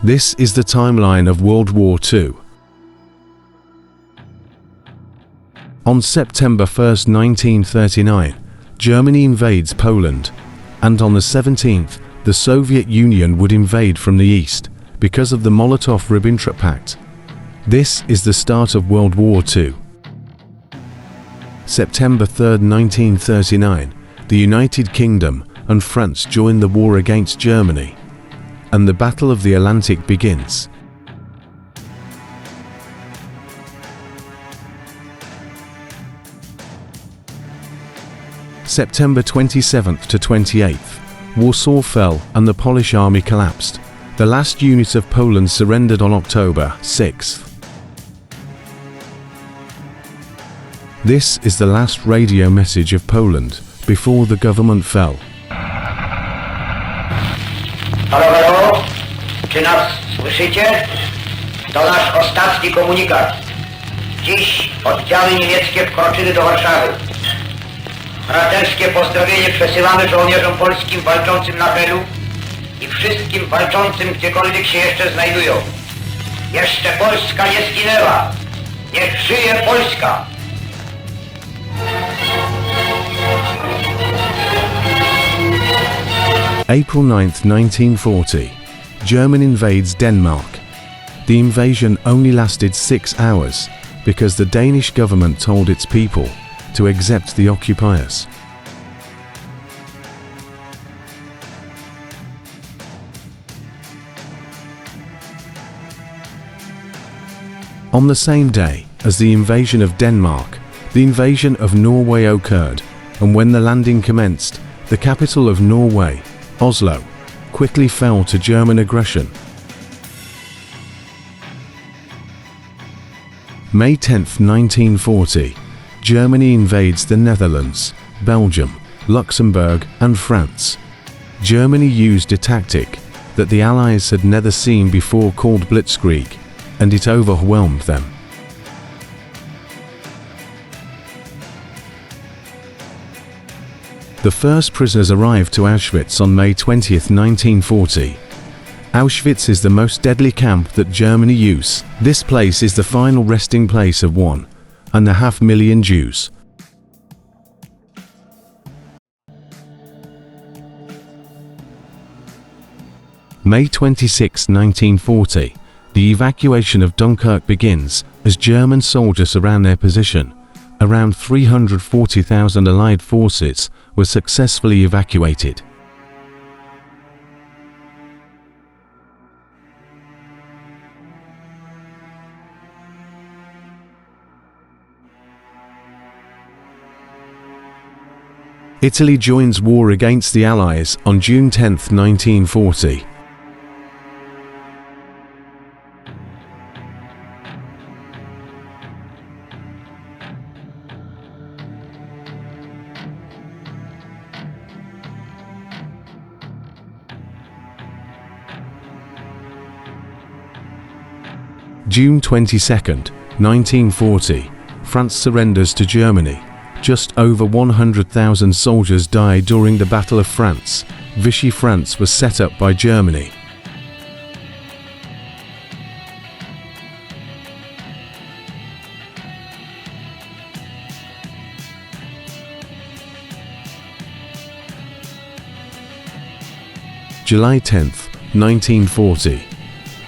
This is the timeline of World War II. On September 1st, 1939, Germany invades Poland, and on the 17th, the Soviet Union would invade from the east because of the Molotov-Ribbentrop Pact. This is the start of World War II. September 3rd, 1939, the United Kingdom and France join the war against Germany, and the Battle of the Atlantic begins. September 27th to 28th, Warsaw fell and the Polish army collapsed. The last unit of Poland surrendered on October 6th. This is the last radio message of Poland before the government fell. Halo, halo, czy nas słyszycie? To nasz ostatni komunikat. Dziś oddziały niemieckie wkroczyły do Warszawy. Braterskie pozdrowienie przesyłamy żołnierzom polskim walczącym na Helu i wszystkim walczącym gdziekolwiek się jeszcze znajdują. Jeszcze Polska nie zginęła. Niech żyje Polska! April 9th, 1940, Germany invades Denmark. The invasion only lasted 6 hours because the Danish government told its people to accept the occupiers. On the same day as the invasion of Denmark, the invasion of Norway occurred, and when the landing commenced, the capital of Norway, Oslo, quickly fell to German aggression. May 10th, 1940, Germany invades the Netherlands, Belgium, Luxembourg and France. Germany used a tactic that the Allies had never seen before called Blitzkrieg, and it overwhelmed them. The first prisoners arrived to Auschwitz on May 20th, 1940. Auschwitz is the most deadly camp that Germany used. This place is the final resting place of 1.5 million Jews. May 26, 1940, the evacuation of Dunkirk begins as German soldiers surround their position. Around 340,000 Allied forces were successfully evacuated. Italy joins war against the Allies on June 10, 1940. June 22, 1940, France surrenders to Germany. Just over 100,000 soldiers died during the Battle of France. Vichy France was set up by Germany. July 10, 1940.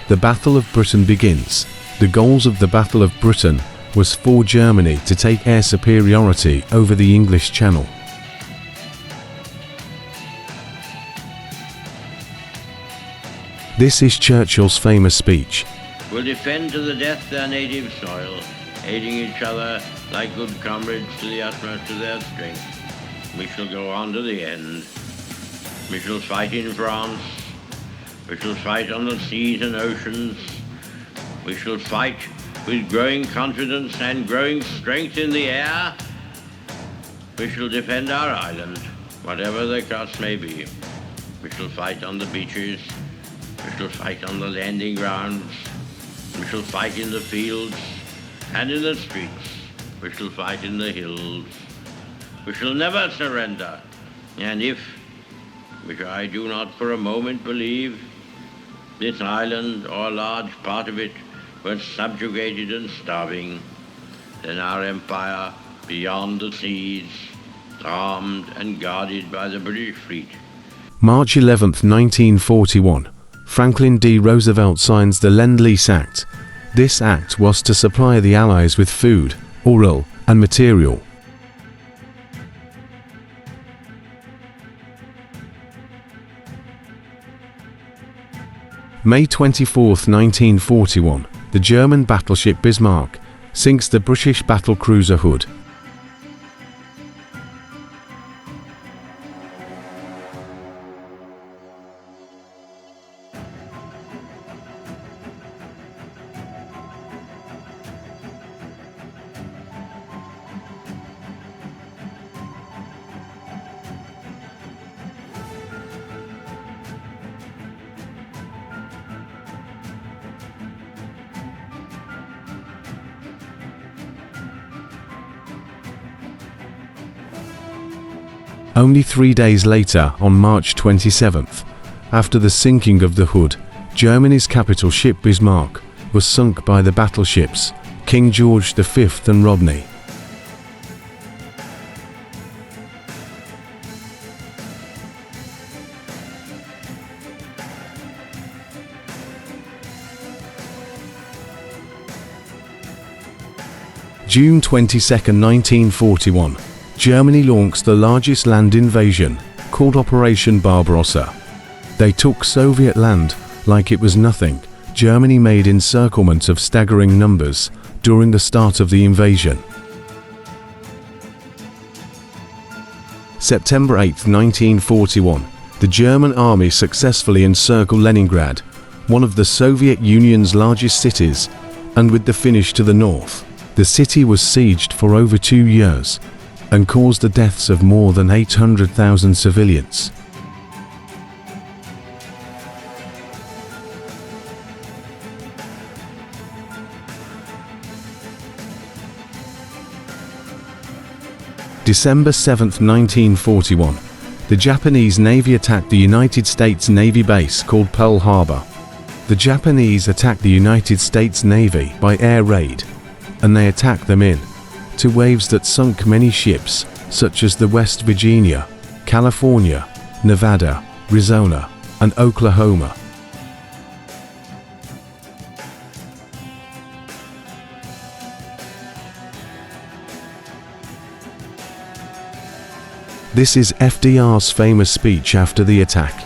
The Battle of Britain begins. The goals of the Battle of Britain was for Germany to take air superiority over the English Channel. This is Churchill's famous speech. Will defend to the death their native soil, aiding each other like good comrades to the utmost of their strength. We shall go on to the end. We shall fight in France. We shall fight on the seas and oceans. We shall fight with growing confidence and growing strength in the air. We shall defend our island, whatever the cost may be. We shall fight on the beaches. We shall fight on the landing grounds. We shall fight in the fields and in the streets. We shall fight in the hills. We shall never surrender. And if, which I do not for a moment believe, this island, or a large part of it, was subjugated and starving, then our empire beyond the seas, armed and guarded by the British fleet. March 11, 1941, Franklin D. Roosevelt signs the Lend-Lease Act. This act was to supply the Allies with food, oil, and material. May 24, 1941, the German battleship Bismarck sinks the British battlecruiser Hood. Only 3 days later, on March 27th, after the sinking of the Hood, Germany's capital ship Bismarck was sunk by the battleships King George V and Rodney. June 22, 1941. Germany launched the largest land invasion, called Operation Barbarossa. They took Soviet land like it was nothing. Germany made encirclement of staggering numbers during the start of the invasion. September 8, 1941. The German army successfully encircled Leningrad, one of the Soviet Union's largest cities, and with the Finnish to the north. The city was sieged for over 2 years and caused the deaths of more than 800,000 civilians. December 7, 1941. The Japanese Navy attacked the United States Navy base called Pearl Harbor. The Japanese attacked the United States Navy by air raid, and they attacked them in two waves that sunk many ships, such as the West Virginia, California, Nevada, Arizona, and Oklahoma. This is FDR's famous speech after the attack.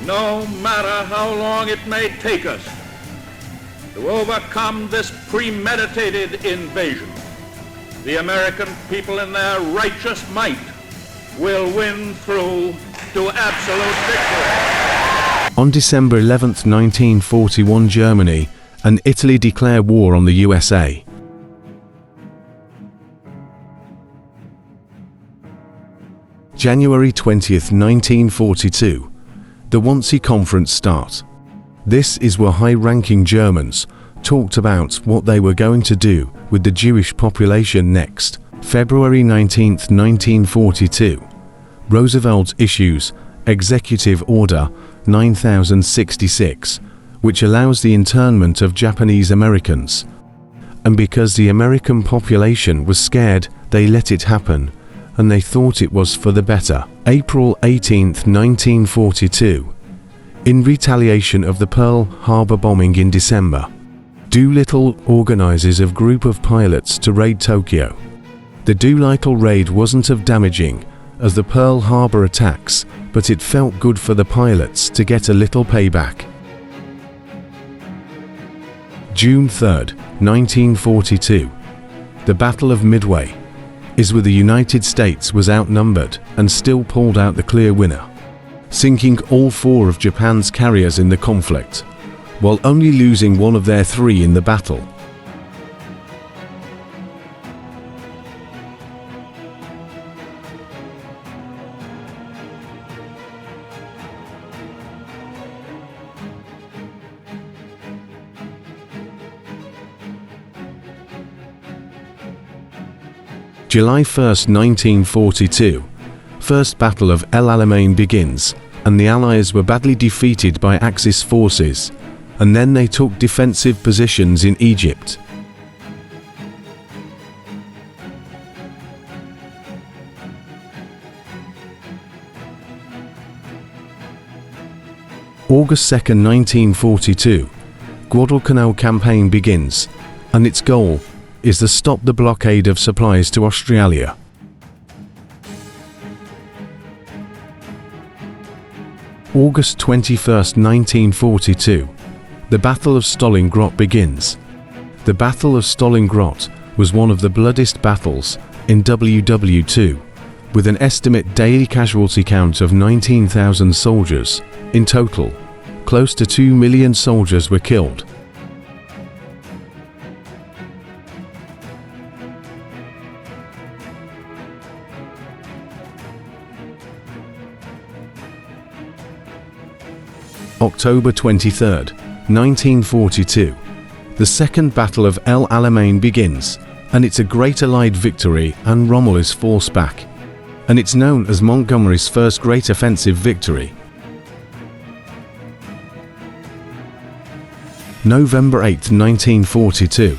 No matter how long it may take us to overcome this premeditated invasion, the American people in their righteous might will win through to absolute victory. On December 11, 1941, Germany and Italy declare war on the USA. January 20, 1942. The Wannsee Conference starts. This is where high-ranking Germans talked about what they were going to do with the Jewish population next. February 19, 1942. Roosevelt issues Executive Order 9066, which allows the internment of Japanese Americans. And because the American population was scared, they let it happen, and they thought it was for the better. April 18, 1942. In retaliation of the Pearl Harbor bombing in December, Doolittle organizes a group of pilots to raid Tokyo. The Doolittle raid wasn't as damaging as the Pearl Harbor attacks, but it felt good for the pilots to get a little payback. June 3, 1942. The Battle of Midway is where the United States was outnumbered and still pulled out the clear winner, sinking all 4 of Japan's carriers in the conflict, while only losing one of their 3 in the battle. July 1st, 1942, First Battle of El Alamein begins, and the Allies were badly defeated by Axis forces, and then they took defensive positions in Egypt. August 2nd, 1942, Guadalcanal campaign begins, and its goal is to stop the blockade of supplies to Australia. August 21st, 1942, the Battle of Stalingrad begins. The Battle of Stalingrad was one of the bloodiest battles in WW2, with an estimate daily casualty count of 19,000 soldiers. In total, close to 2 million soldiers were killed. October 23rd, 1942, the Second Battle of El Alamein begins, and it's a great Allied victory and Rommel is forced back. And it's known as Montgomery's first great offensive victory. November 8, 1942,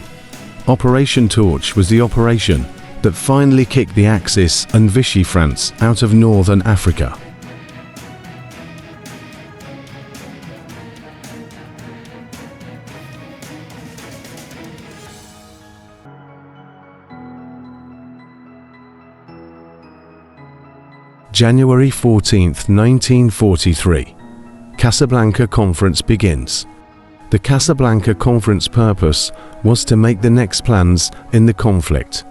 Operation Torch was the operation that finally kicked the Axis and Vichy France out of northern Africa. January 14, 1943, Casablanca Conference begins. The Casablanca Conference purpose was to make the next plans in the conflict.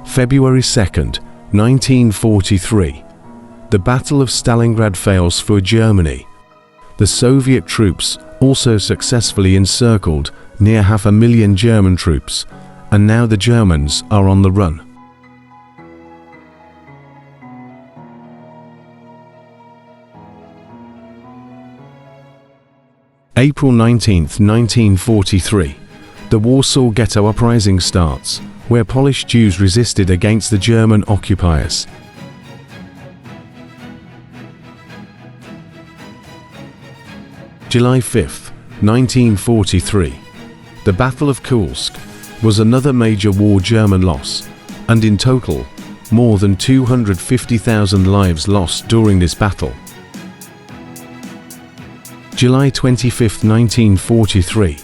February 2nd, 1943, the Battle of Stalingrad fails for Germany. The Soviet troops also successfully encircled near 500,000 German troops, and now the Germans are on the run. April 19, 1943, the Warsaw Ghetto Uprising starts, where Polish Jews resisted against the German occupiers. July 5, 1943, the Battle of Kursk was another major war German loss, and in total, more than 250,000 lives lost during this battle. July 25, 1943,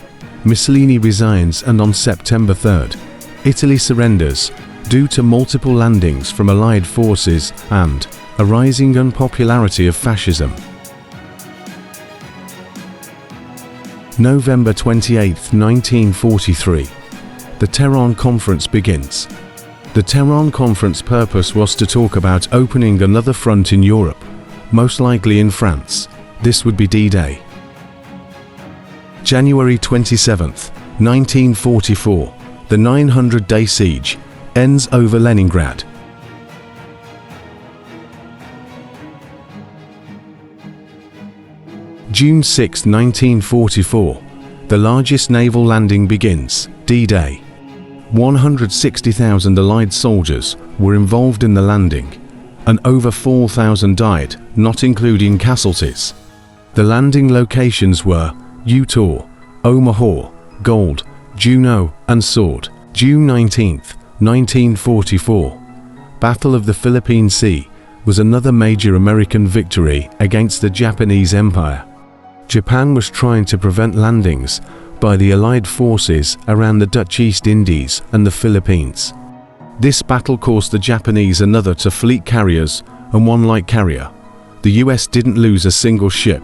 Mussolini resigns, and on September 3rd, Italy surrenders due to multiple landings from Allied forces and a rising unpopularity of fascism. November 28, 1943, the Tehran Conference begins. The Tehran Conference purpose was to talk about opening another front in Europe, most likely in France. This would be D-Day. January 27, 1944, the 900-day siege ends over Leningrad. June 6, 1944, the largest naval landing begins, D-Day. 160,000 Allied soldiers were involved in the landing, and over 4,000 died, not including casualties. The landing locations were Utah, Omaha, Gold, Juneau, and Sword. June 19, 1944, Battle of the Philippine Sea was another major American victory against the Japanese Empire. Japan was trying to prevent landings by the Allied forces around the Dutch East Indies and the Philippines. This battle caused the Japanese another two fleet carriers and one light carrier. The US didn't lose a single ship.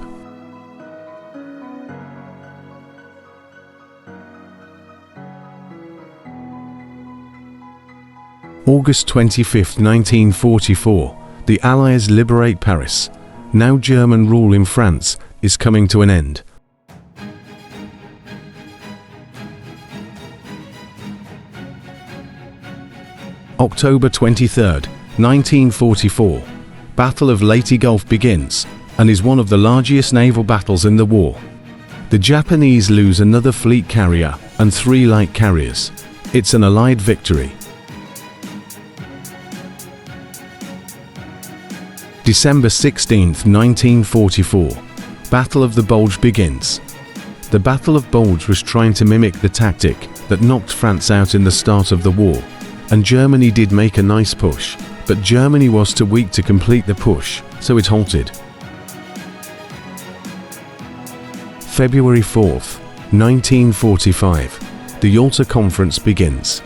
August 25, 1944, the Allies liberate Paris. Now German rule in France is coming to an end. October 23, 1944, Battle of Leyte Gulf begins and is one of the largest naval battles in the war. The Japanese lose another fleet carrier and 3 light carriers. It's an Allied victory. December 16, 1944. Battle of the Bulge begins. The Battle of Bulge was trying to mimic the tactic that knocked France out in the start of the war, and Germany did make a nice push, but Germany was too weak to complete the push, so it halted. February 4, 1945. The Yalta Conference begins.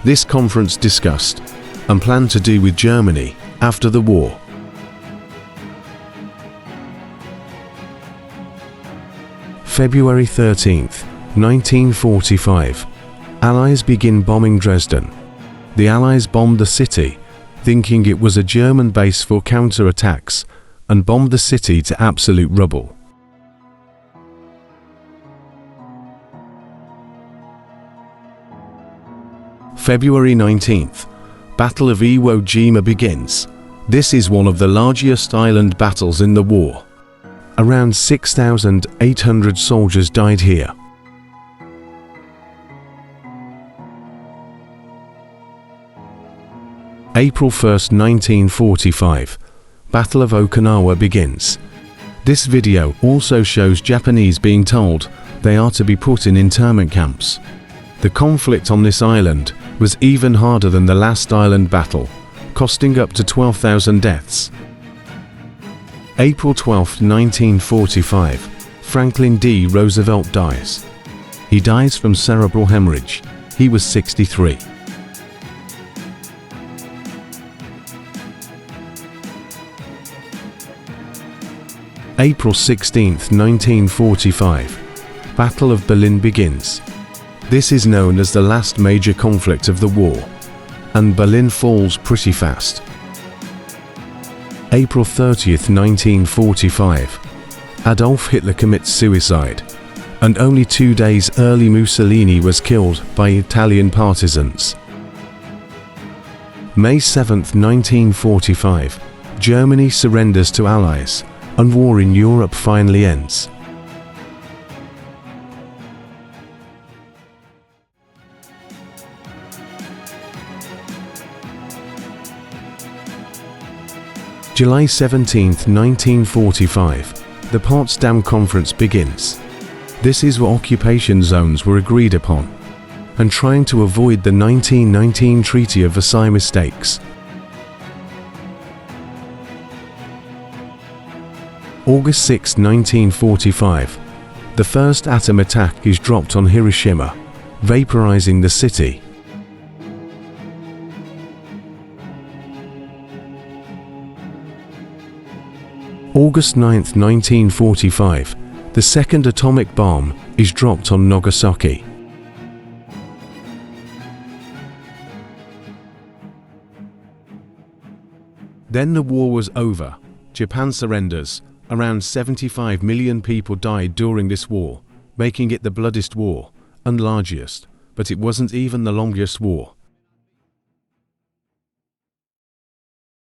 This conference discussed and planned to do with Germany after the war. February 13, 1945. Allies begin bombing Dresden. The Allies bombed the city, thinking it was a German base for counter-attacks, and bombed the city to absolute rubble. February 19th. Battle of Iwo Jima begins. This is one of the largest island battles in the war. Around 6,800 soldiers died here. April 1st, 1945. Battle of Okinawa begins. This video also shows Japanese being told they are to be put in internment camps. The conflict on this island was even harder than the last island battle, costing up to 12,000 deaths. April 12, 1945. Franklin D. Roosevelt dies. He dies from cerebral hemorrhage. He was 63. April 16, 1945. Battle of Berlin begins. This is known as the last major conflict of the war, and Berlin falls pretty fast. April 30th, 1945. Adolf Hitler commits suicide, and only 2 days early Mussolini was killed by Italian partisans. May 7th, 1945. Germany surrenders to Allies, and war in Europe finally ends. July 17, 1945. The Potsdam Conference begins. This is where occupation zones were agreed upon, and trying to avoid the 1919 Treaty of Versailles mistakes. August 6, 1945. The first atom attack is dropped on Hiroshima, vaporizing the city. August 9, 1945. The second atomic bomb is dropped on Nagasaki. Then the war was over. Japan surrenders. Around 75 million people died during this war, making it the bloodiest war, and largest, but it wasn't even the longest war.